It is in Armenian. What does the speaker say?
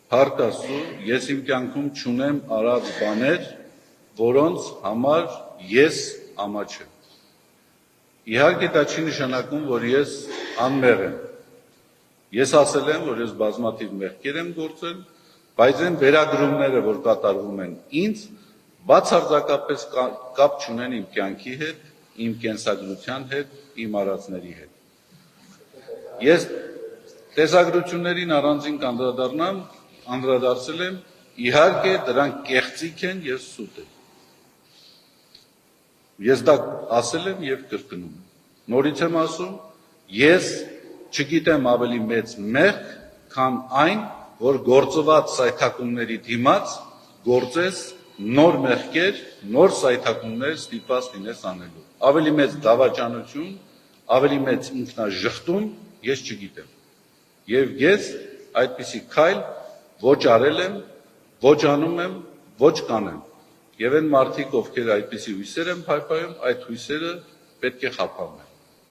Փառք Աստծո, ես իմ կյանքում չունեմ արած բաներ, որոնց համար ես ամաչ եմ։ Իհարկե դա չի նշանակում, որ ես անմեղ եմ։ Ես ասել եմ, որ ես բազմաթիվ մեղքեր եմ գործել, բայց այն վերագրումները, որ կատարվում են ինձ, բացարձակապես կապ չունեն իմ կյանքի հետ, իմ կենսագրության հետ, իմ արածների հետ։ Ես տեսագրություններին առանձին անդրադարձել եմ, իհարկե դրանք կեղծիք են եւ սուտ են։ Ես դա ասել եմ եւ կրկնում եմ։ Նորից եմ ասում, ես չգիտեմ ավելի մեծ մեղք, քան այն, որ գործված սայթաքումների դիմաց գործես նոր մեղքեր, նոր սայթաքումներ ստիպված լինես անելու։ Ավելի մեծ դավաճանություն, ավելի մեծ ինքնաժխտում ես չգիտեմ։ Եվ ես այդպիսի քայլ ոչ արել եմ, ոչ անում եմ, ոչ կանեմ։ Եվ այն մարդիկ, ովքեր այդպիսի հույսեր են փայփայում, այդ հույսերը պետք է խափանեն։